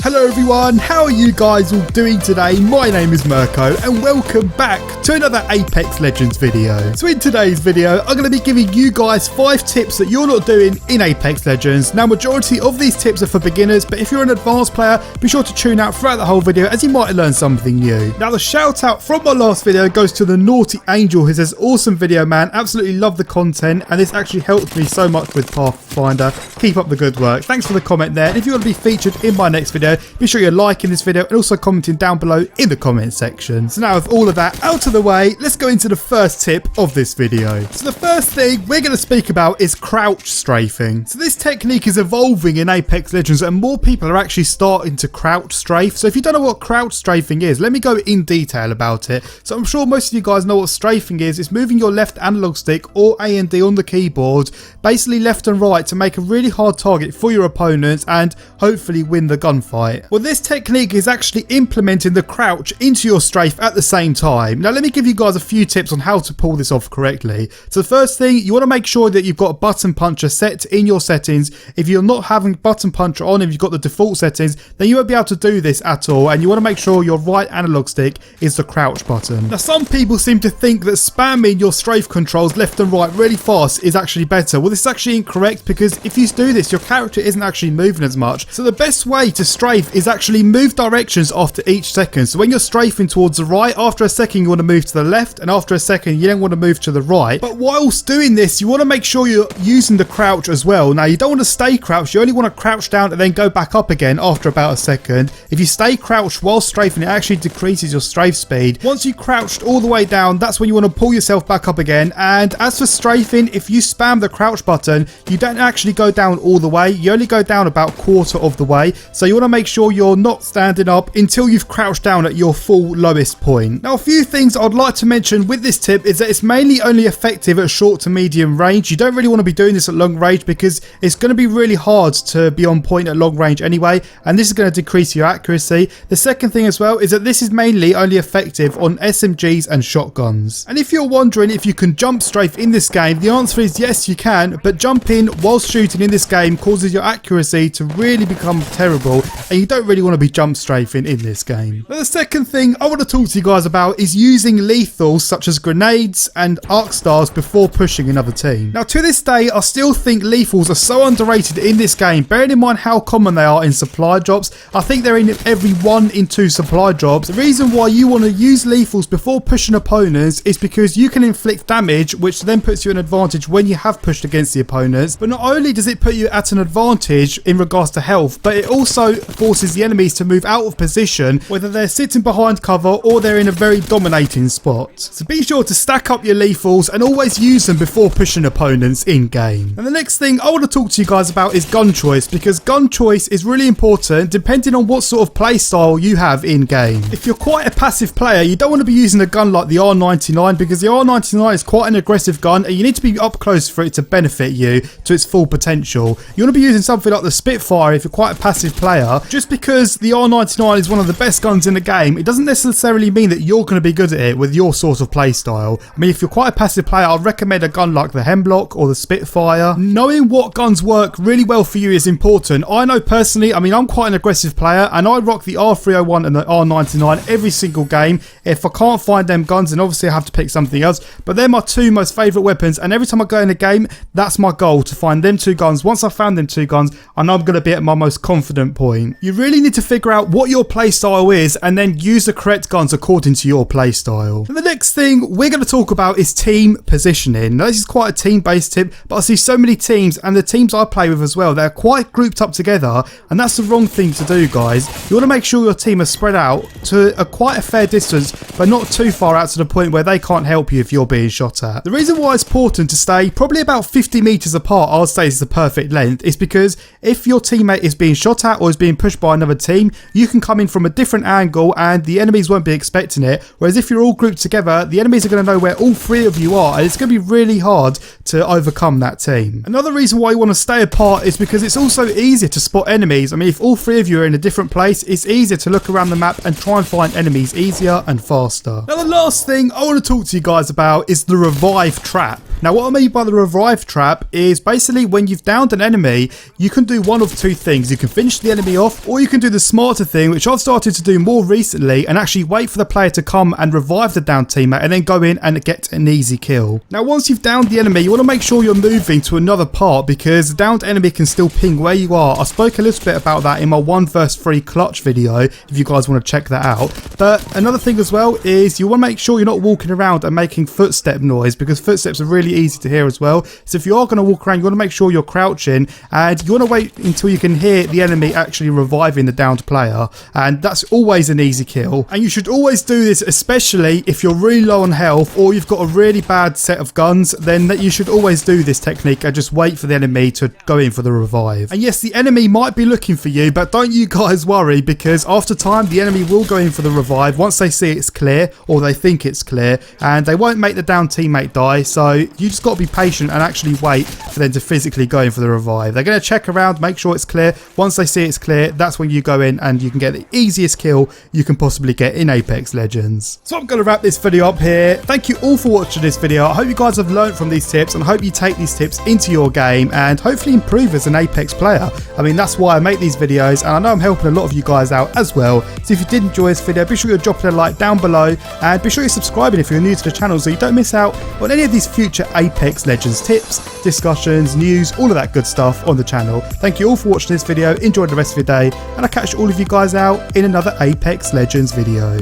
Hello everyone, how are you guys all doing today? My name is Mirko and welcome back to another Apex Legends video. So in today's video, I'm going to be giving you guys 5 tips that you're not doing in Apex Legends. Now majority of these tips are for beginners, but if you're an advanced player, be sure to tune out throughout the whole video as you might learn something new. Now the shout out from my last video goes to the Naughty Angel who says, awesome video man, absolutely love the content and this actually helped me so much with Pathfinder. Keep up the good work. Thanks for the comment there, and if you want to be featured in my next video, be sure you're liking this video and also commenting down below in the comment section. So now with all of that out of the way, let's go into the first tip of this video. So the first thing we're going to speak about is crouch strafing. So this technique is evolving in Apex Legends and more people are actually starting to crouch strafe. So if you don't know what crouch strafing is, let me go in detail about it. So I'm sure most of you guys know what strafing is. It's moving your left analog stick or A and D on the keyboard, basically left and right, to make a really hard target for your opponents and hopefully win the gunfight. Well, this technique is actually implementing the crouch into your strafe at the same time. Now let me give you guys a few tips on how to pull this off correctly. So the first thing, you want to make sure that you've got a button puncher set in your settings. If you're not having button puncher on, if you've got the default settings, then you won't be able to do this at all, and you want to make sure your right analog stick is the crouch button. Now some people seem to think that spamming your strafe controls left and right really fast is actually better. Well, this is actually incorrect, because if you do this, your character isn't actually moving as much. So the best way to strafe is actually move directions after each second. So when you're strafing towards the right, after a second you want to move to the left, and after a second you then want to move to the right. But whilst doing this, you want to make sure you're using the crouch as well. Now you don't want to stay crouched, you only want to crouch down and then go back up again after about a second. If you stay crouched while strafing, it actually decreases your strafe speed. Once you crouched all the way down, that's when you want to pull yourself back up again. And as for strafing, if you spam the crouch button, you don't actually go down all the way, you only go down about quarter of the way. So you want to make sure you're not standing up until you've crouched down at your full lowest point. Now a few things I'd like to mention with this tip is that it's mainly only effective at short to medium range. You don't really want to be doing this at long range because it's going to be really hard to be on point at long range anyway, and this is going to decrease your accuracy. The second thing as well is that this is mainly only effective on SMGs and shotguns. And if you're wondering if you can jump strafe in this game, the answer is yes you can, but jumping whilst shooting in this game causes your accuracy to really become terrible, and you don't really want to be jump strafing in this game. Now the second thing I want to talk to you guys about is using lethals such as grenades and arc stars before pushing another team. Now to this day I still think lethals are so underrated in this game, bearing in mind how common they are in supply drops. I think they're in every 1 in 2 supply drops. The reason why you want to use lethals before pushing opponents is because you can inflict damage, which then puts you at an advantage when you have pushed against the opponents. But not only does it put you at an advantage in regards to health, but it also forces the enemies to move out of position, whether they're sitting behind cover or they're in a very dominating spot. So be sure to stack up your lethals and always use them before pushing opponents in game. And the next thing I want to talk to you guys about is gun choice, because gun choice is really important depending on what sort of play style you have in game. If you're quite a passive player, you don't want to be using a gun like the R99, because the R99 is quite an aggressive gun and you need to be up close for it to benefit you to its full potential. You want to be using something like the Spitfire if you're quite a passive player. Just because the R99 is one of the best guns in the game, it doesn't necessarily mean that you're going to be good at it with your sort of play style. I mean, if you're quite a passive player, I'd recommend a gun like the Hemlock or the Spitfire. Knowing what guns work really well for you is important. I know personally, I mean, I'm quite an aggressive player and I rock the R301 and the R99 every single game. If I can't find them guns, then obviously I have to pick something else, but they're my 2 most favourite weapons, and every time I go in a game, that's my goal, to find them 2 guns. Once I've found them 2 guns, I know I'm going to be at my most confident point. You really need to figure out what your play style is and then use the correct guns according to your play style. And the next thing we're going to talk about is team positioning. Now this is quite a team based tip, but I see so many teams, and the teams I play with as well, they're quite grouped up together, and that's the wrong thing to do, guys. You want to make sure your team are spread out to quite a fair distance, but not too far out to the point where they can't help you if you're being shot at. The reason why it's important to stay probably about 50 meters apart, I would say is the perfect length, is because if your teammate is being shot at or is being pushed by another team, you can come in from a different angle and the enemies won't be expecting it. Whereas if you're all grouped together, the enemies are going to know where all 3 of you are, and it's going to be really hard to overcome that team. Another reason why you want to stay apart is because it's also easier to spot enemies. I mean, if all 3 of you are in a different place, it's easier to look around the map and try and find enemies easier and faster. Now the last thing I want to talk to you guys about is the revive trap. Now what I mean by the revive trap is basically when you've downed an enemy, you can do one of two things. You can finish the enemy off, or you can do the smarter thing, which I've started to do more recently, and actually wait for the player to come and revive the downed teammate and then go in and get an easy kill. Now once you've downed the enemy, you want to make sure you're moving to another part because the downed enemy can still ping where you are. I spoke a little bit about that in my 1 vs 3 clutch video if you guys want to check that out. But another thing as well is you want to make sure you're not walking around and making footstep noise, because footsteps are really easy to hear as well. So if you are going to walk around, you want to make sure you're crouching and you want to wait until you can hear the enemy actually reviving the downed player, and that's always an easy kill. And you should always do this, especially if you're really low on health or you've got a really bad set of guns, then you should always do this technique and just wait for the enemy to go in for the revive. And yes, the enemy might be looking for you, but don't you guys worry, because after time the enemy will go in for the revive once they see it's clear or they think it's clear, and they won't make the down teammate die. So you just got to be patient and actually wait for them to physically go in for the revive. They're going to check around, make sure it's clear. Once they see it's clear, that's when you go in and you can get the easiest kill you can possibly get in Apex Legends. So I'm going to wrap this video up here. Thank you all for watching this video. I hope you guys have learned from these tips and hope you take these tips into your game and hopefully improve as an Apex player. I mean, that's why I make these videos, and I know I'm helping a lot of you guys out as well. So if you did enjoy this video, be sure you're dropping a like down below, and be sure you're subscribing if you're new to the channel so you don't miss out on any of these future Apex Legends tips, discussions, news, all of that good stuff on the channel. Thank you all for watching this video. Enjoy the rest of your day, and I'll catch all of you guys out in another Apex Legends video.